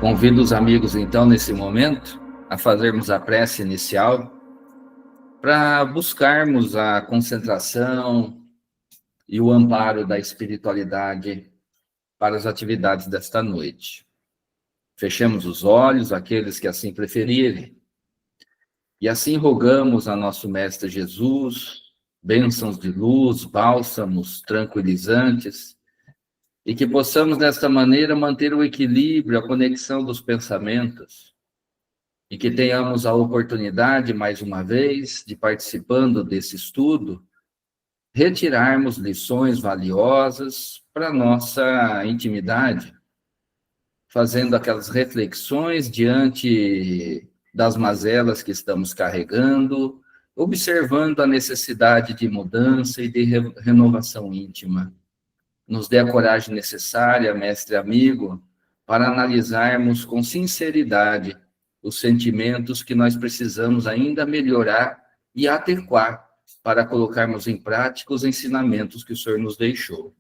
Convido os amigos, então, nesse momento, a fazermos a prece inicial para buscarmos a concentração e o amparo da espiritualidade para as atividades desta noite. Fechemos os olhos, aqueles que assim preferirem, e assim rogamos a nosso Mestre Jesus, bênçãos de luz, bálsamos tranquilizantes, e que possamos, desta maneira, manter o equilíbrio, a conexão dos pensamentos, e que tenhamos a oportunidade, mais uma vez, de participando desse estudo, retirarmos lições valiosas para a nossa intimidade, fazendo aquelas reflexões diante das mazelas que estamos carregando, observando a necessidade de mudança e de renovação íntima. Nos dê a coragem necessária, mestre amigo, para analisarmos com sinceridade os sentimentos que nós precisamos ainda melhorar e adequar para colocarmos em prática os ensinamentos que o Senhor nos deixou.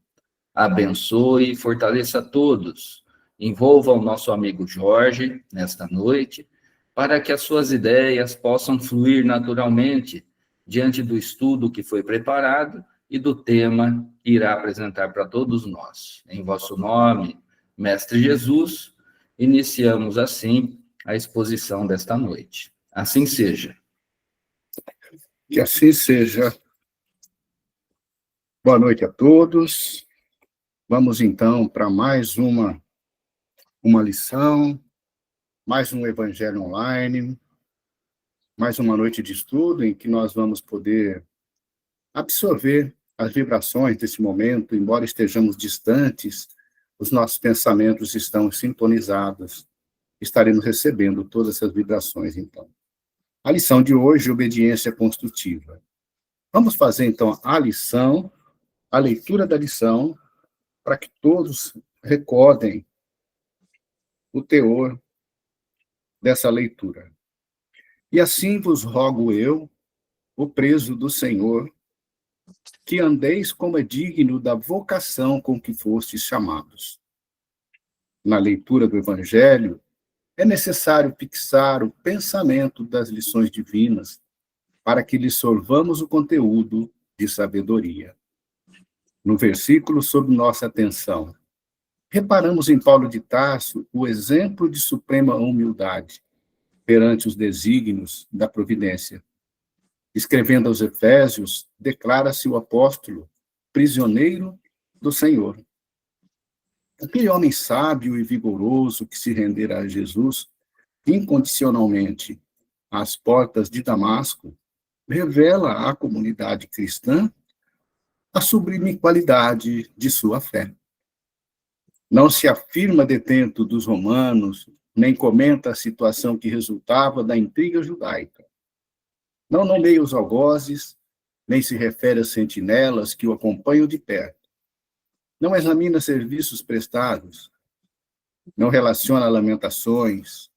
Abençoe e fortaleça a todos. Envolva o nosso amigo Jorge nesta noite, para que as suas ideias possam fluir naturalmente diante do estudo que foi preparado e do tema que irá apresentar para todos nós. Em vosso nome, Mestre Jesus, iniciamos assim a exposição desta noite. Assim seja. Que assim seja. Boa noite a todos. Vamos então para mais uma lição, mais um Evangelho online, mais uma noite de estudo em que nós vamos poder absorver as vibrações desse momento, embora estejamos distantes, os nossos pensamentos estão sintonizados, estaremos recebendo todas essas vibrações, então. A lição de hoje, obediência construtiva. Vamos fazer, então, a leitura da lição, para que todos recordem o teor dessa leitura. E assim vos rogo eu, o preso do Senhor, que andeis como é digno da vocação com que fostes chamados. Na leitura do Evangelho, é necessário fixar o pensamento das lições divinas para que lhe sorvamos o conteúdo de sabedoria. No versículo sob nossa atenção, reparamos em Paulo de Tarso o exemplo de suprema humildade perante os desígnios da providência. Escrevendo aos Efésios, declara-se o apóstolo prisioneiro do Senhor. Aquele homem sábio e vigoroso que se rendera a Jesus incondicionalmente às portas de Damasco, revela à comunidade cristã a sublime qualidade de sua fé. Não se afirma detento dos romanos, nem comenta a situação que resultava da intriga judaica. Não nomeia os algozes, nem se refere às sentinelas que o acompanham de perto. Não examina serviços prestados, não relaciona lamentações,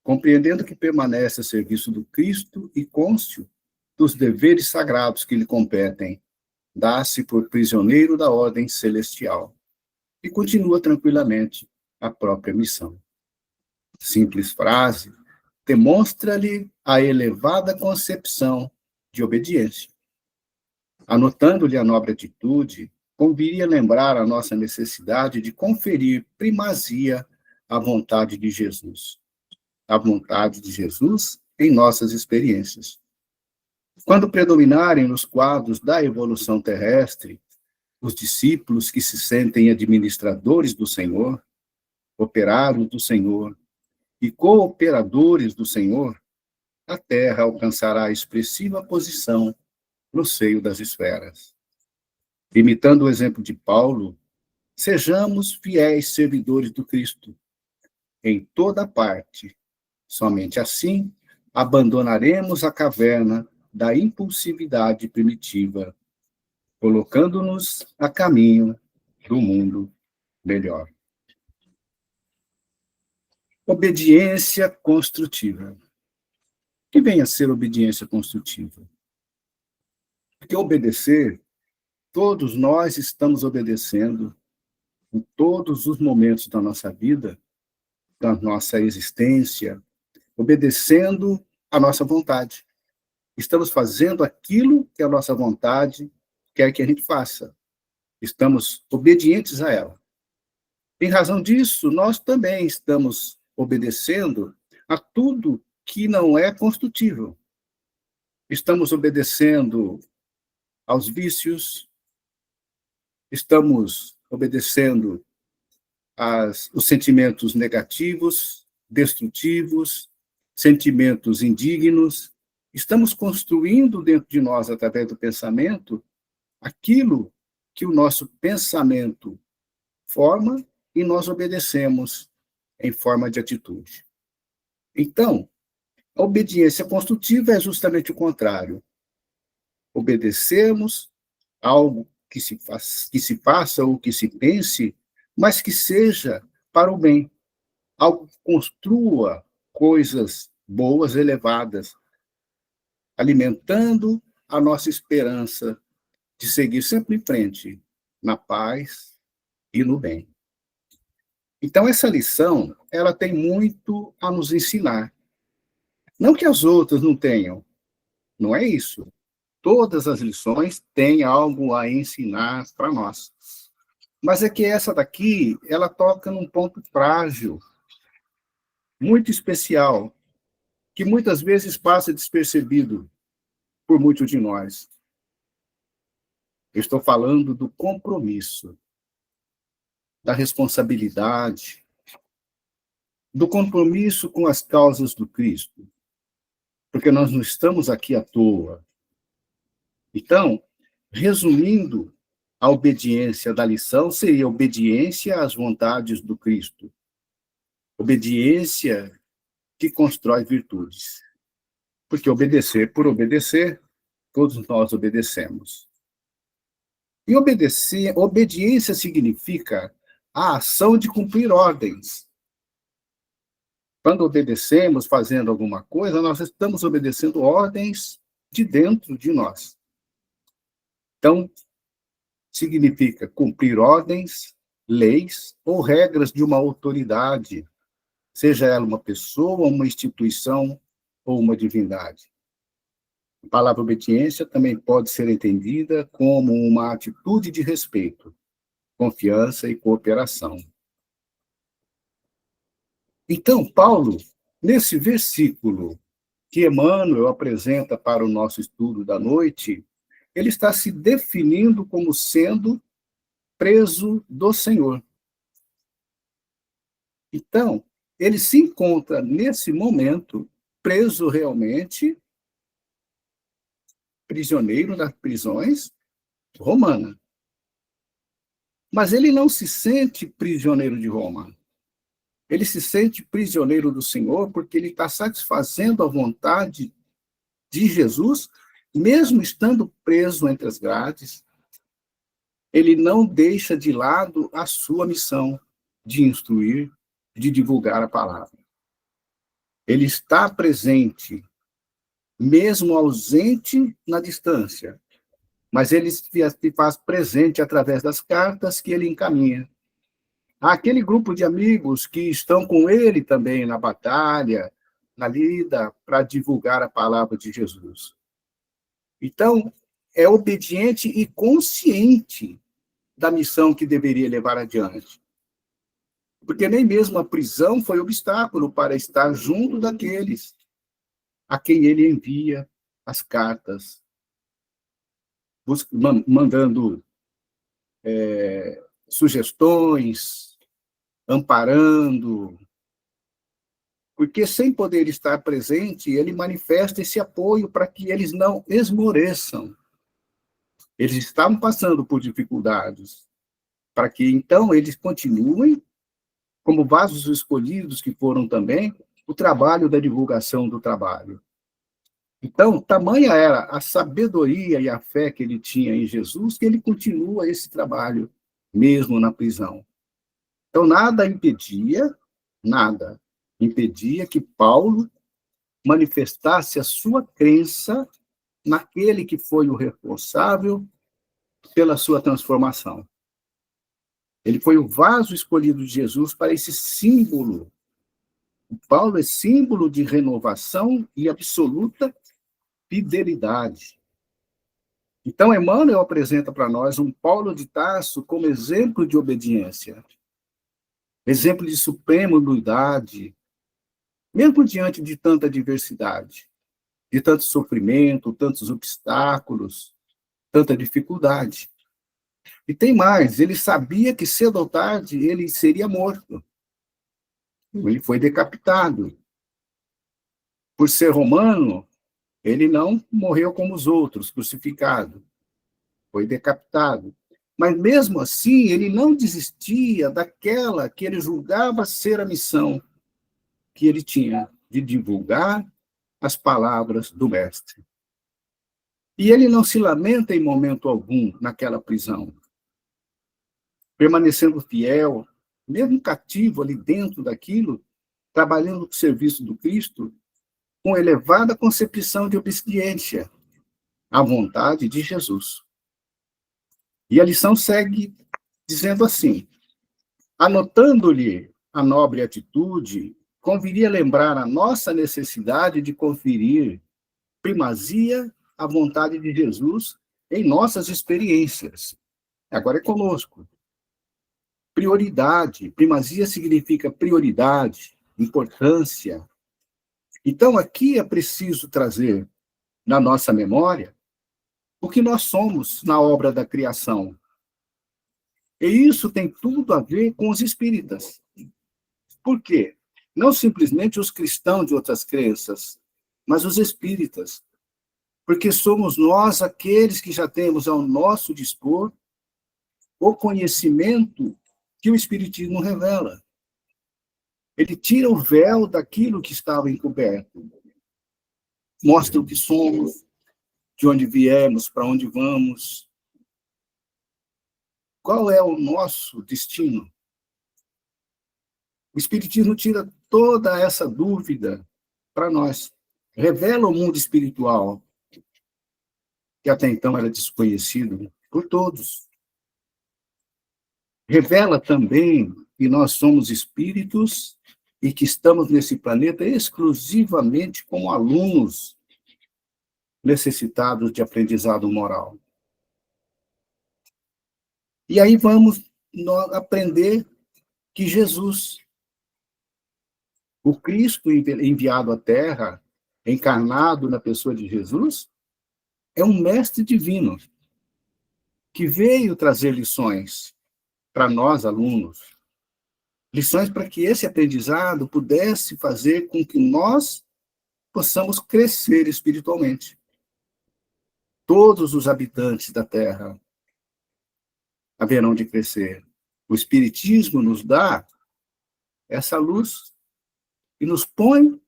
compreendendo que permanece a serviço do Cristo e cônscio dos deveres sagrados que lhe competem, dá-se por prisioneiro da ordem celestial e continua tranquilamente a própria missão. Simples frase demonstra-lhe a elevada concepção de obediência. Anotando-lhe a nobre atitude, conviria lembrar a nossa necessidade de conferir primazia à vontade de Jesus. A vontade de Jesus em nossas experiências. Quando predominarem nos quadros da evolução terrestre, os discípulos que se sentem administradores do Senhor, operários do Senhor e cooperadores do Senhor, a Terra alcançará expressiva posição no seio das esferas. Imitando o exemplo de Paulo, sejamos fiéis servidores do Cristo, em toda parte. Somente assim abandonaremos a caverna da impulsividade primitiva, colocando-nos a caminho do mundo melhor. Obediência construtiva. O que vem a ser obediência construtiva? Porque obedecer, todos nós estamos obedecendo em todos os momentos da nossa vida, da nossa existência, obedecendo à nossa vontade. Estamos fazendo aquilo que a nossa vontade quer que a gente faça. Estamos obedientes a ela. Em razão disso, nós também estamos obedecendo a tudo que não é construtivo. Estamos obedecendo aos vícios, estamos obedecendo os sentimentos negativos, destrutivos, sentimentos indignos. Estamos construindo dentro de nós, através do pensamento, aquilo que o nosso pensamento forma e nós obedecemos em forma de atitude. Então, a obediência construtiva é justamente o contrário. Obedecemos algo que se faça ou que se pense, mas que seja para o bem. Algo que construa coisas boas, elevadas, alimentando a nossa esperança de seguir sempre em frente, na paz e no bem. Então, essa lição, ela tem muito a nos ensinar. Não que as outras não tenham, não é isso. Todas as lições têm algo a ensinar para nós. Mas é que essa daqui, ela toca num ponto frágil, muito especial, que muitas vezes passa despercebido por muitos de nós. Eu estou falando do compromisso, da responsabilidade, do compromisso com as causas do Cristo, porque nós não estamos aqui à toa. Então, resumindo, a obediência da lição seria obediência às vontades do Cristo, obediência que constrói virtudes. Porque obedecer por obedecer, todos nós obedecemos. E obedecer, obediência significa a ação de cumprir ordens. Quando obedecemos fazendo alguma coisa, nós estamos obedecendo ordens de dentro de nós. Então, significa cumprir ordens, leis ou regras de uma autoridade, seja ela uma pessoa, uma instituição ou uma divindade. A palavra obediência também pode ser entendida como uma atitude de respeito, confiança e cooperação. Então, Paulo, nesse versículo que Emmanuel apresenta para o nosso estudo da noite, ele está se definindo como sendo preso do Senhor. Então, ele se encontra, nesse momento, preso realmente, prisioneiro nas prisões romanas. Mas ele não se sente prisioneiro de Roma. Ele se sente prisioneiro do Senhor porque ele está satisfazendo a vontade de Jesus, mesmo estando preso entre as grades. Ele não deixa de lado a sua missão de instruir, de divulgar a palavra. Ele está presente, mesmo ausente na distância, mas ele se faz presente através das cartas que ele encaminha. Há aquele grupo de amigos que estão com ele também na batalha, na lida, para divulgar a palavra de Jesus. Então, é obediente e consciente da missão que deveria levar adiante. Porque nem mesmo a prisão foi obstáculo para estar junto daqueles a quem ele envia as cartas, mandando sugestões, amparando, porque sem poder estar presente, ele manifesta esse apoio para que eles não esmoreçam. Eles estavam passando por dificuldades, para que então eles continuem, como vasos escolhidos que foram também, o trabalho da divulgação do trabalho. Então, tamanha era a sabedoria e a fé que ele tinha em Jesus, que ele continua esse trabalho, mesmo na prisão. Então, nada impedia que Paulo manifestasse a sua crença naquele que foi o responsável pela sua transformação. Ele foi o vaso escolhido de Jesus para esse símbolo O Paulo é símbolo de renovação e absoluta fidelidade. Então, Emmanuel apresenta para nós um Paulo de Tarso como exemplo de obediência, exemplo de suprema humildade, mesmo diante de tanta adversidade, de tanto sofrimento, tantos obstáculos, tanta dificuldade. E tem mais, ele sabia que cedo ou tarde ele seria morto. Ele foi decapitado. Por ser romano, ele não morreu como os outros, crucificado. Foi decapitado. Mas mesmo assim, ele não desistia daquela que ele julgava ser a missão que ele tinha, de divulgar as palavras do Mestre. E ele não se lamenta em momento algum naquela prisão, permanecendo fiel, mesmo cativo ali dentro daquilo, trabalhando no serviço do Cristo, com elevada concepção de obediência à vontade de Jesus. E a lição segue dizendo assim: anotando-lhe a nobre atitude, conviria lembrar a nossa necessidade de conferir primazia à vontade de Jesus em nossas experiências. Agora é conosco. Prioridade. Primazia significa prioridade, importância. Então, aqui é preciso trazer na nossa memória o que nós somos na obra da criação. E isso tem tudo a ver com os espíritas. Por quê? Não simplesmente os cristãos de outras crenças, mas os espíritas. Porque somos nós aqueles que já temos ao nosso dispor o conhecimento que o Espiritismo revela. Ele tira o véu daquilo que estava encoberto. Mostra o que somos, de onde viemos, para onde vamos. Qual é o nosso destino? O Espiritismo tira toda essa dúvida para nós. Revela o mundo espiritual, que até então era desconhecido por todos. Revela também que nós somos espíritos e que estamos nesse planeta exclusivamente como alunos necessitados de aprendizado moral. E aí vamos aprender que Jesus, o Cristo enviado à Terra, encarnado na pessoa de Jesus, é um mestre divino que veio trazer lições para nós, alunos. Lições para que esse aprendizado pudesse fazer com que nós possamos crescer espiritualmente. Todos os habitantes da Terra haverão de crescer. O Espiritismo nos dá essa luz e nos põe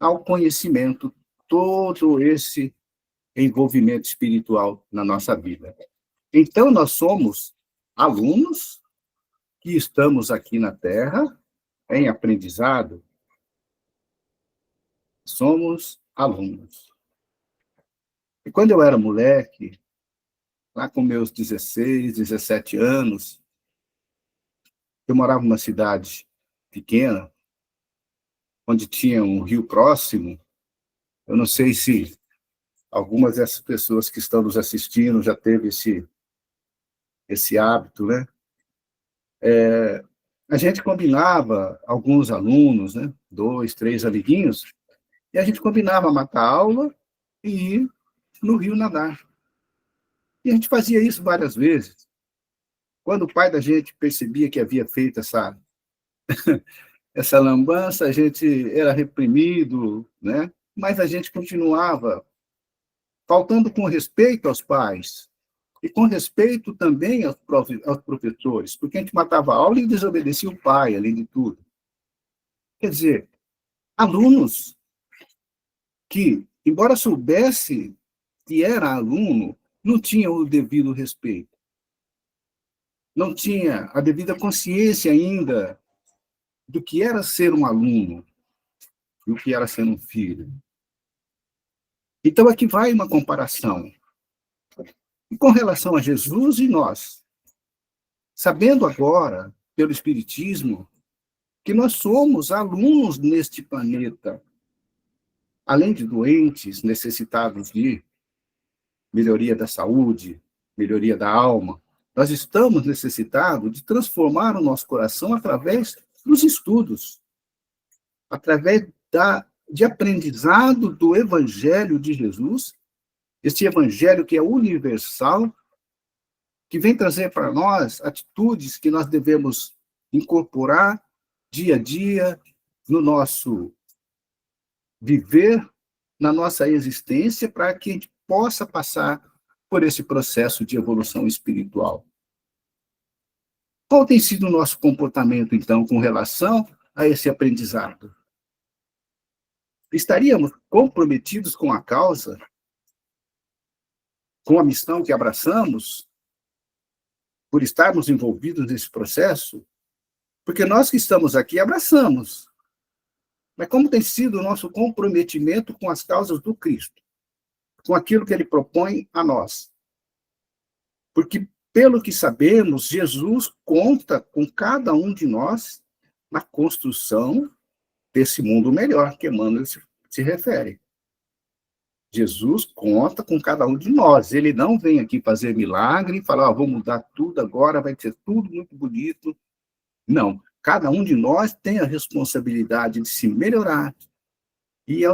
ao conhecimento todo esse envolvimento espiritual na nossa vida. Então, nós somos alunos que estamos aqui na Terra em aprendizado. Somos alunos. E quando eu era moleque, lá com meus 16, 17 anos, eu morava numa cidade pequena, onde tinha um rio próximo. Eu não sei se algumas dessas pessoas que estão nos assistindo já teve esse hábito, né? A gente combinava, alguns alunos, né? 2, 3 amiguinhos, e a gente combinava matar aula e ir no rio nadar. E a gente fazia isso várias vezes. Quando o pai da gente percebia que havia feito essa lambança, a gente era reprimido, né? Mas a gente continuava faltando com respeito aos pais e com respeito também aos professores, porque a gente matava a aula e desobedecia o pai, além de tudo. Quer dizer, alunos que, embora soubesse que era aluno, não tinham o devido respeito. Não tinha a devida consciência ainda do que era ser um aluno, do que era ser um filho. Então, aqui vai uma comparação. E com relação a Jesus e nós, sabendo agora, pelo Espiritismo, que nós somos alunos neste planeta, além de doentes, necessitados de melhoria da saúde, melhoria da alma, nós estamos necessitados de transformar o nosso coração através dos estudos, através de aprendizado do Evangelho de Jesus, este Evangelho que é universal, que vem trazer para nós atitudes que nós devemos incorporar dia a dia no nosso viver, na nossa existência, para que a gente possa passar por esse processo de evolução espiritual. Qual tem sido o nosso comportamento, então, com relação a esse aprendizado? Estaríamos comprometidos com a causa, com a missão que abraçamos, por estarmos envolvidos nesse processo? Porque nós que estamos aqui abraçamos. Mas como tem sido o nosso comprometimento com as causas do Cristo? Com aquilo que ele propõe a nós? Porque, pelo que sabemos, Jesus conta com cada um de nós na construção desse mundo melhor que Emmanuel se refere. Jesus conta com cada um de nós. Ele não vem aqui fazer milagre e falar, vou mudar tudo agora, vai ser tudo muito bonito. Não. Cada um de nós tem a responsabilidade de se melhorar e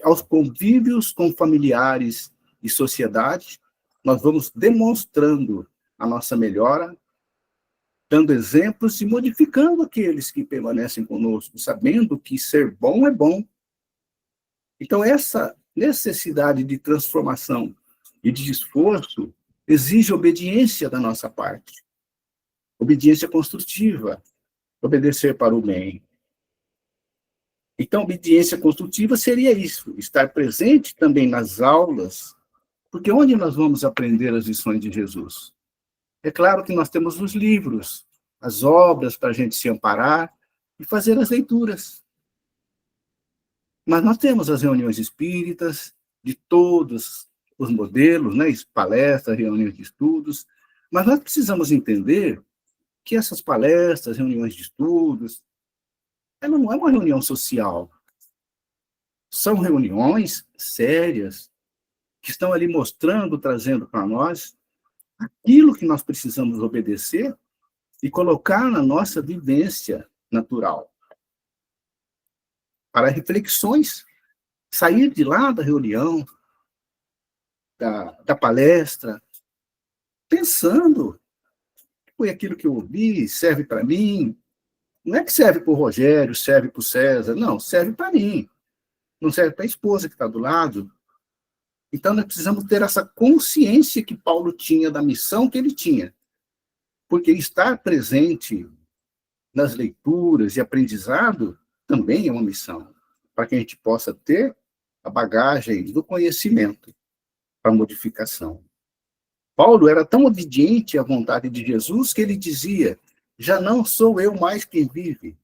aos convívios com familiares e sociedade, nós vamos demonstrando a nossa melhora, dando exemplos e modificando aqueles que permanecem conosco, sabendo que ser bom é bom. Então, essa necessidade de transformação e de esforço exige obediência da nossa parte. Obediência construtiva, obedecer para o bem. Então, obediência construtiva seria isso, estar presente também nas aulas, porque onde nós vamos aprender as lições de Jesus? É claro que nós temos os livros, as obras para a gente se amparar e fazer as leituras. Mas nós temos as reuniões espíritas, de todos os modelos, né, palestras, reuniões de estudos, mas nós precisamos entender que essas palestras, reuniões de estudos, ela não é uma reunião social. São reuniões sérias, que estão ali mostrando, trazendo para nós aquilo que nós precisamos obedecer e colocar na nossa vivência natural. Para reflexões, sair de lá da reunião, da palestra, pensando, foi aquilo que eu ouvi, serve para mim. Não é que serve para o Rogério, serve para o César, não, serve para mim. Não serve para a esposa que está do lado. Então, nós precisamos ter essa consciência que Paulo tinha da missão que ele tinha. Porque estar presente nas leituras e aprendizado também é uma missão, para que a gente possa ter a bagagem do conhecimento para modificação. Paulo era tão obediente à vontade de Jesus que ele dizia, já não sou eu mais quem vive,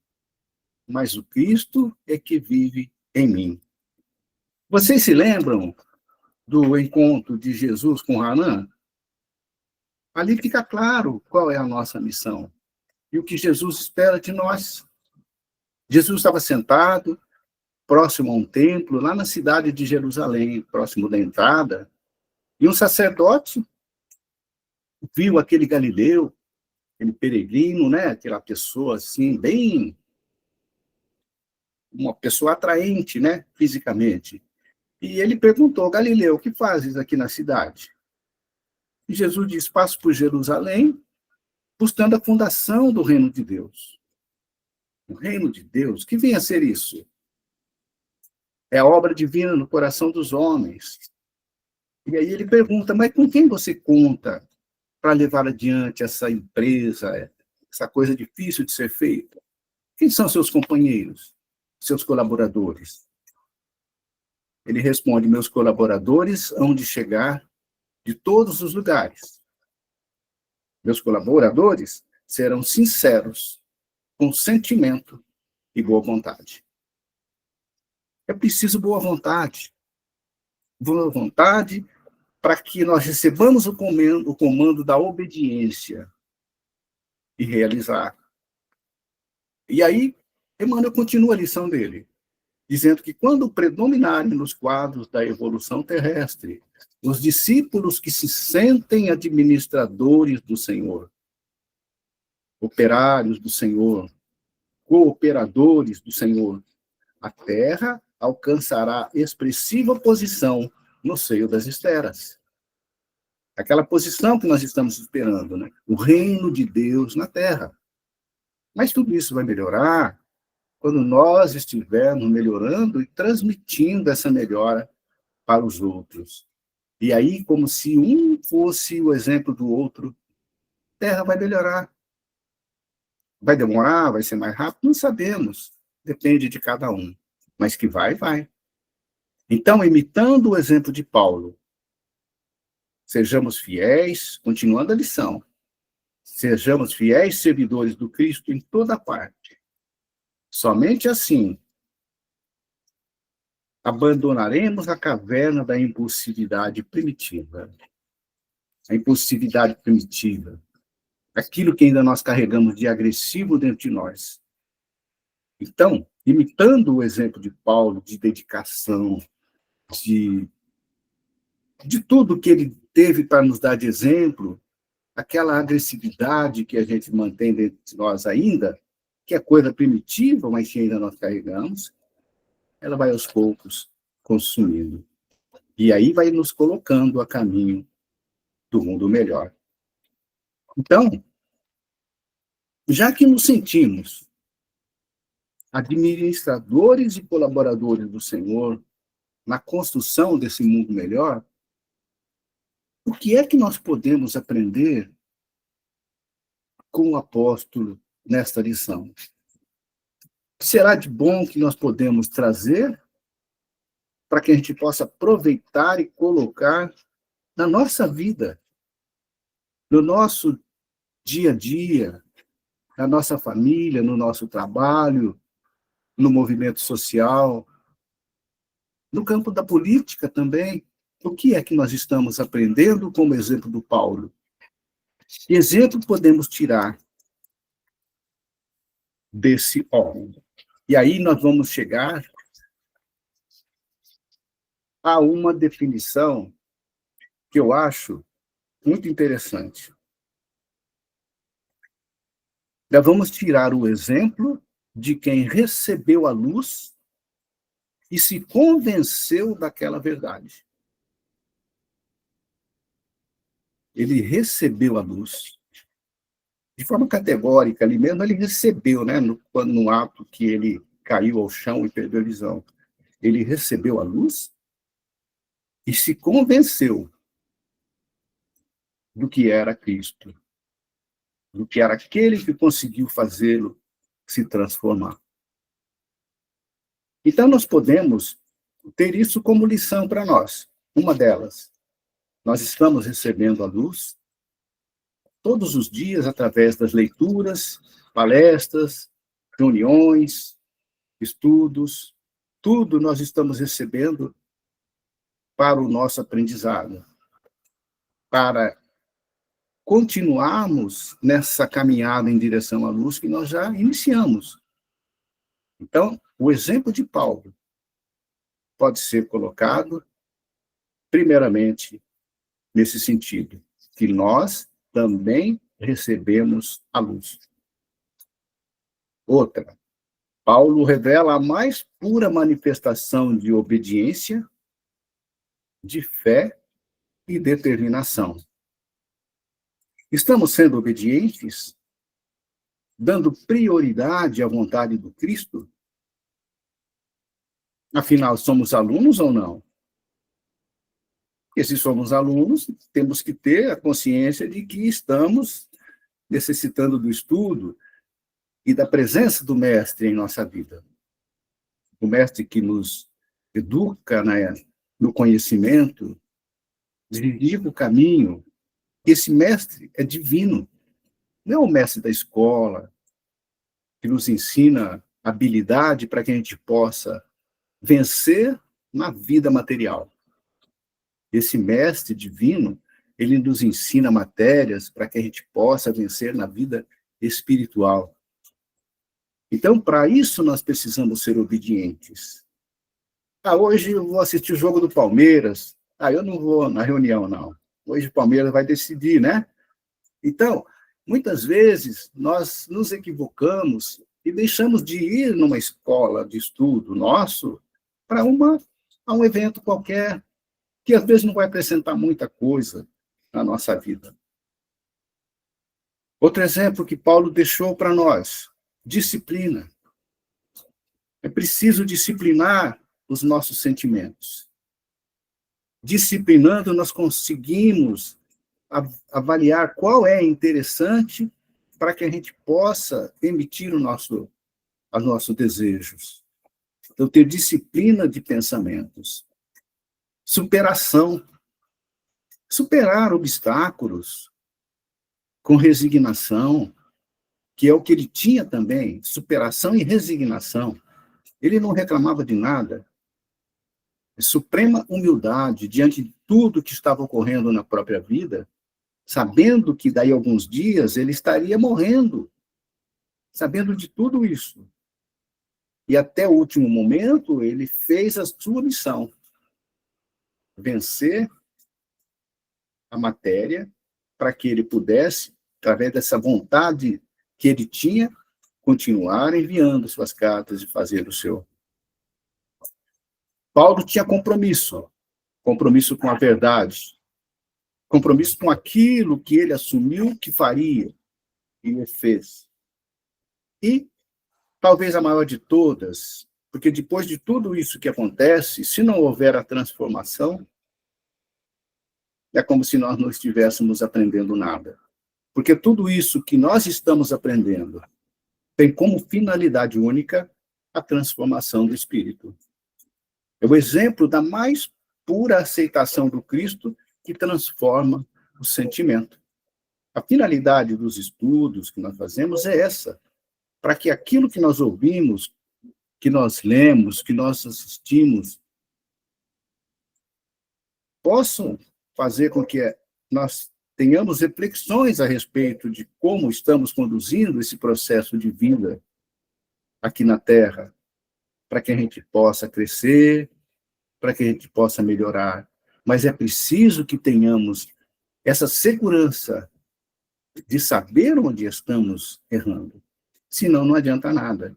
mas o Cristo é que vive em mim. Vocês se lembram do encontro de Jesus com Hanã? Ali fica claro qual é a nossa missão e o que Jesus espera de nós. Jesus estava sentado próximo a um templo, lá na cidade de Jerusalém, próximo da entrada, e um sacerdote viu aquele galileu, aquele peregrino, né? Aquela pessoa assim, bem... uma pessoa atraente, né? Fisicamente. E ele perguntou, Galileu, o que fazes aqui na cidade? E Jesus disse, passo por Jerusalém, buscando a fundação do reino de Deus. O reino de Deus, que vem a ser isso? É a obra divina no coração dos homens. E aí ele pergunta, mas com quem você conta para levar adiante essa empresa, essa coisa difícil de ser feita? Quem são seus companheiros, seus colaboradores? Ele responde, meus colaboradores hão de chegar de todos os lugares. Meus colaboradores serão sinceros, com sentimento e boa vontade. É preciso boa vontade. Boa vontade para que nós recebamos o comando da obediência e realizar. E aí, Emmanuel continua a lição dele, dizendo que quando predominarem nos quadros da evolução terrestre os discípulos que se sentem administradores do Senhor, operários do Senhor, cooperadores do Senhor, a Terra alcançará expressiva posição no seio das esferas. Aquela posição que nós estamos esperando, né? O reino de Deus na Terra. Mas tudo isso vai melhorar quando nós estivermos melhorando e transmitindo essa melhora para os outros. E aí, como se um fosse o exemplo do outro, a Terra vai melhorar. Vai demorar, vai ser mais rápido? Não sabemos. Depende de cada um. Mas que vai, vai. Então, imitando o exemplo de Paulo, sejamos fiéis, continuando a lição, sejamos fiéis servidores do Cristo em toda parte. Somente assim abandonaremos a caverna da impulsividade primitiva. A impulsividade primitiva. Aquilo que ainda nós carregamos de agressivo dentro de nós. Então, imitando o exemplo de Paulo, de dedicação, de tudo que ele teve para nos dar de exemplo, aquela agressividade que a gente mantém dentro de nós ainda, que é coisa primitiva, mas que ainda nós carregamos, ela vai aos poucos consumindo. E aí vai nos colocando a caminho do mundo melhor. Então, já que nos sentimos administradores e colaboradores do Senhor na construção desse mundo melhor, o que é que nós podemos aprender com o apóstolo nesta lição? O que será de bom que nós podemos trazer para que a gente possa aproveitar e colocar na nossa vida, no nosso dia a dia, na nossa família, no nosso trabalho, no movimento social, no campo da política também? O que é que nós estamos aprendendo como exemplo do Paulo? Que exemplo podemos tirar desse homem? E aí nós vamos chegar a uma definição que eu acho muito interessante. Nós vamos tirar o exemplo de quem recebeu a luz e se convenceu daquela verdade. Ele recebeu a luz. De forma categórica, ali mesmo, ele recebeu, né, no ato que ele caiu ao chão e perdeu a visão. Ele recebeu a luz e se convenceu do que era Cristo, do que era aquele que conseguiu fazê-lo se transformar. Então, nós podemos ter isso como lição para nós. Uma delas, nós estamos recebendo a luz todos os dias através das leituras, palestras, reuniões, estudos, tudo nós estamos recebendo para o nosso aprendizado, para continuarmos nessa caminhada em direção à luz que nós já iniciamos. Então, o exemplo de Paulo pode ser colocado, primeiramente, nesse sentido, que nós também recebemos a luz. Outra, Paulo revela a mais pura manifestação de obediência, de fé e determinação. Estamos sendo obedientes, dando prioridade à vontade do Cristo? Afinal, somos alunos ou não? Porque se somos alunos, temos que ter a consciência de que estamos necessitando do estudo e da presença do Mestre em nossa vida. O Mestre que nos educa, né, no conhecimento, dirige o caminho. Esse Mestre é divino. Não é o Mestre da escola, que nos ensina habilidade para que a gente possa vencer na vida material. Esse Mestre divino, ele nos ensina matérias para que a gente possa vencer na vida espiritual. Então, para isso, nós precisamos ser obedientes. Hoje eu vou assistir o jogo do Palmeiras. Eu não vou na reunião, não. Hoje o Palmeiras vai decidir, né? Então, muitas vezes, nós nos equivocamos e deixamos de ir numa escola de estudo nosso para um evento qualquer, que às vezes não vai acrescentar muita coisa na nossa vida. Outro exemplo que Paulo deixou para nós, disciplina. É preciso disciplinar os nossos sentimentos. Disciplinando, nós conseguimos avaliar qual é interessante para que a gente possa emitir os nossos desejos. Então, ter disciplina de pensamentos. Superação. Superar obstáculos com resignação, que é o que ele tinha também, superação e resignação. Ele não reclamava de nada. Suprema humildade diante de tudo que estava ocorrendo na própria vida, sabendo que daí a alguns dias ele estaria morrendo, sabendo de tudo isso. E até o último momento ele fez a sua missão, vencer a matéria, para que ele pudesse, através dessa vontade que ele tinha, continuar enviando suas cartas e fazer o seu. Paulo tinha compromisso com a verdade, compromisso com aquilo que ele assumiu que faria e o fez. E, talvez a maior de todas, porque depois de tudo isso que acontece, se não houver a transformação, é como se nós não estivéssemos aprendendo nada. Porque tudo isso que nós estamos aprendendo tem como finalidade única a transformação do espírito. É o exemplo da mais pura aceitação do Cristo que transforma o sentimento. A finalidade dos estudos que nós fazemos é essa, para que aquilo que nós ouvimos, que nós lemos, que nós assistimos, possam fazer com que nós tenhamos reflexões a respeito de como estamos conduzindo esse processo de vida aqui na Terra, para que a gente possa crescer, para que a gente possa melhorar. Mas é preciso que tenhamos essa segurança de saber onde estamos errando. Senão, não adianta nada.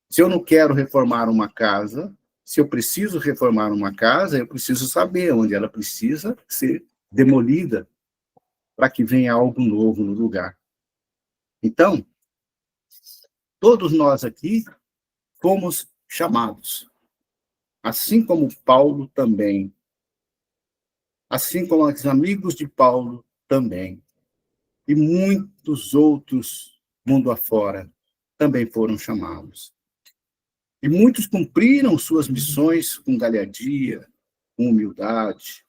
Se eu não quero reformar uma casa, se eu preciso reformar uma casa, eu preciso saber onde ela precisa ser demolida para que venha algo novo no lugar. Então, todos nós aqui fomos chamados, assim como Paulo também, assim como os amigos de Paulo também, e muitos outros mundo afora também foram chamados. E muitos cumpriram suas missões com galhardia, com humildade.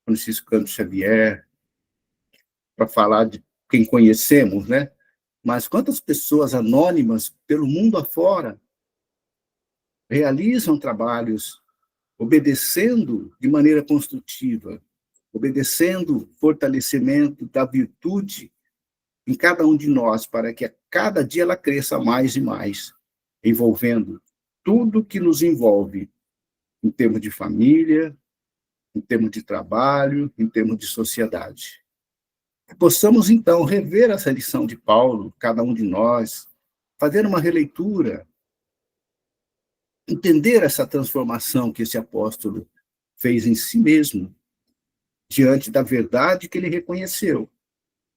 Francisco Cândido Xavier, para falar de quem conhecemos, né? Mas quantas pessoas anônimas pelo mundo afora realizam trabalhos obedecendo de maneira construtiva, obedecendo fortalecimento da virtude em cada um de nós, para que a cada dia ela cresça mais e mais, envolvendo tudo que nos envolve, em termos de família, em termos de trabalho, em termos de sociedade. Que possamos, então, rever essa lição de Paulo, cada um de nós, fazer uma releitura, entender essa transformação que esse apóstolo fez em si mesmo, diante da verdade que ele reconheceu,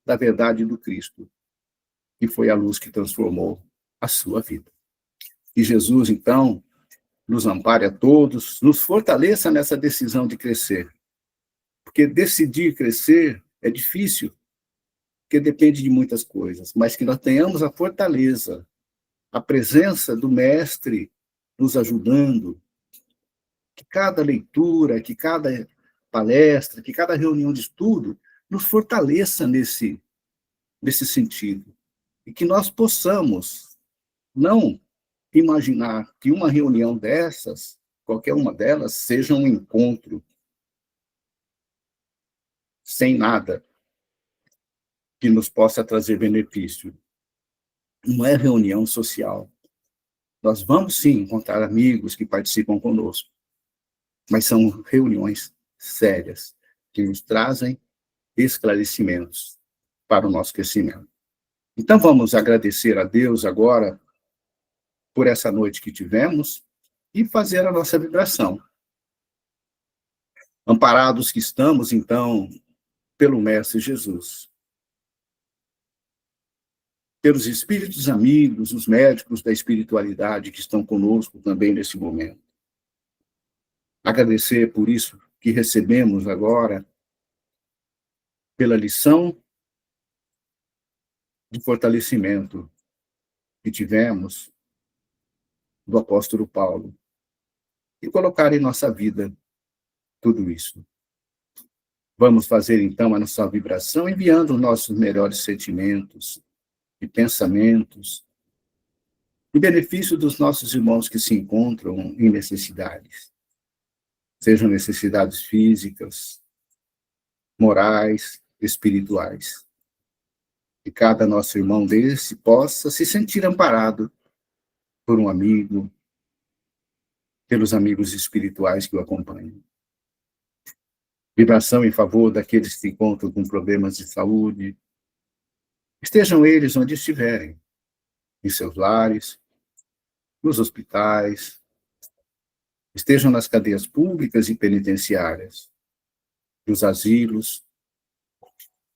da verdade do Cristo, que foi a luz que transformou a sua vida. Que Jesus, então, nos ampare a todos, nos fortaleça nessa decisão de crescer. Porque decidir crescer é difícil, porque depende de muitas coisas, mas que nós tenhamos a fortaleza, a presença do Mestre nos ajudando, que cada leitura, que cada palestra, que cada reunião de estudo nos fortaleça nesse sentido. E que nós possamos não imaginar que uma reunião dessas, qualquer uma delas, seja um encontro sem nada que nos possa trazer benefício. não é reunião social. Nós vamos, sim, encontrar amigos que participam conosco, mas são reuniões sérias, que nos trazem esclarecimentos para o nosso crescimento. Então, vamos agradecer a Deus agora por essa noite que tivemos e fazer a nossa vibração. Amparados que estamos, então, pelo Mestre Jesus, pelos espíritos amigos, os médicos da espiritualidade que estão conosco também nesse momento. Agradecer por isso que recebemos agora, pela lição de fortalecimento que tivemos do apóstolo Paulo, e colocar em nossa vida tudo isso. Vamos fazer, então, a nossa vibração, enviando nossos melhores sentimentos e pensamentos, em benefício dos nossos irmãos que se encontram em necessidades, sejam necessidades físicas, morais, espirituais. Que cada nosso irmão desse possa se sentir amparado por um amigo, pelos amigos espirituais que o acompanham. Vibração em favor daqueles que se encontram com problemas de saúde. Estejam eles onde estiverem, em seus lares, nos hospitais, estejam nas cadeias públicas e penitenciárias, nos asilos,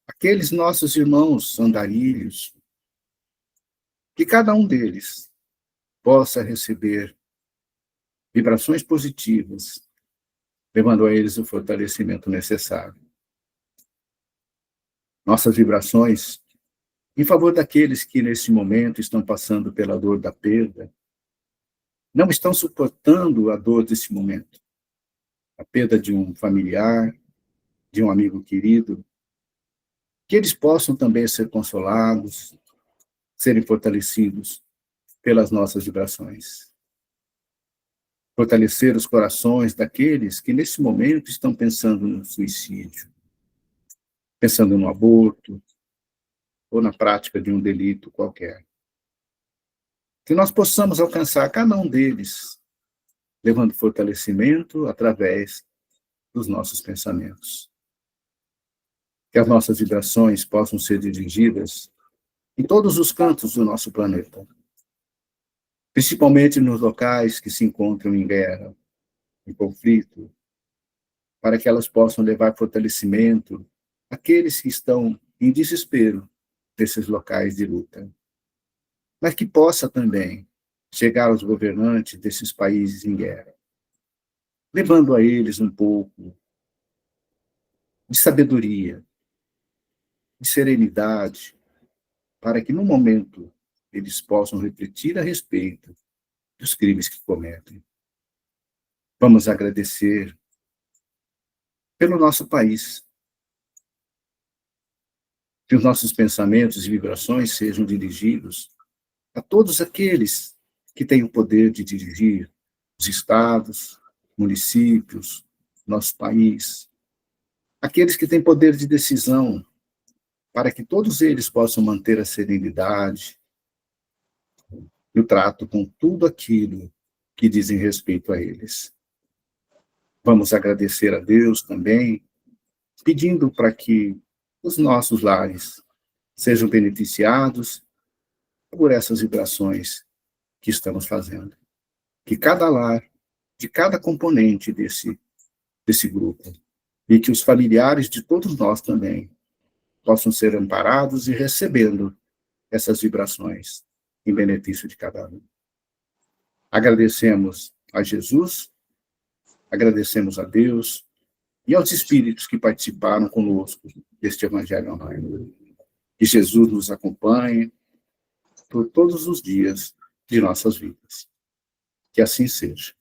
aqueles nossos irmãos andarilhos, que cada um deles possa receber vibrações positivas, levando a eles o fortalecimento necessário. Nossas vibrações em favor daqueles que nesse momento estão passando pela dor da perda, não estão suportando a dor desse momento, a perda de um familiar, de um amigo querido, que eles possam também ser consolados, serem fortalecidos pelas nossas vibrações. Fortalecer os corações daqueles que nesse momento estão pensando no suicídio, pensando no aborto, ou na prática de um delito qualquer. Que nós possamos alcançar cada um deles, levando fortalecimento através dos nossos pensamentos. Que as nossas vibrações possam ser dirigidas em todos os cantos do nosso planeta, principalmente nos locais que se encontram em guerra, em conflito, para que elas possam levar fortalecimento àqueles que estão em desespero desses locais de luta, mas que possa também chegar aos governantes desses países em guerra, levando a eles um pouco de sabedoria, de serenidade, para que no momento eles possam refletir a respeito dos crimes que cometem. Vamos agradecer pelo nosso país, que os nossos pensamentos e vibrações sejam dirigidos a todos aqueles que têm o poder de dirigir os estados, municípios, nosso país, aqueles que têm poder de decisão, para que todos eles possam manter a serenidade e o trato com tudo aquilo que dizem respeito a eles. Vamos agradecer a Deus também, pedindo para que os nossos lares sejam beneficiados por essas vibrações que estamos fazendo. Que cada lar, de cada componente desse grupo, e que os familiares de todos nós também possam ser amparados e recebendo essas vibrações em benefício de cada um. Agradecemos a Jesus, agradecemos a Deus e aos espíritos que participaram conosco deste Evangelho Online. Que Jesus nos acompanhe por todos os dias de nossas vidas. Que assim seja.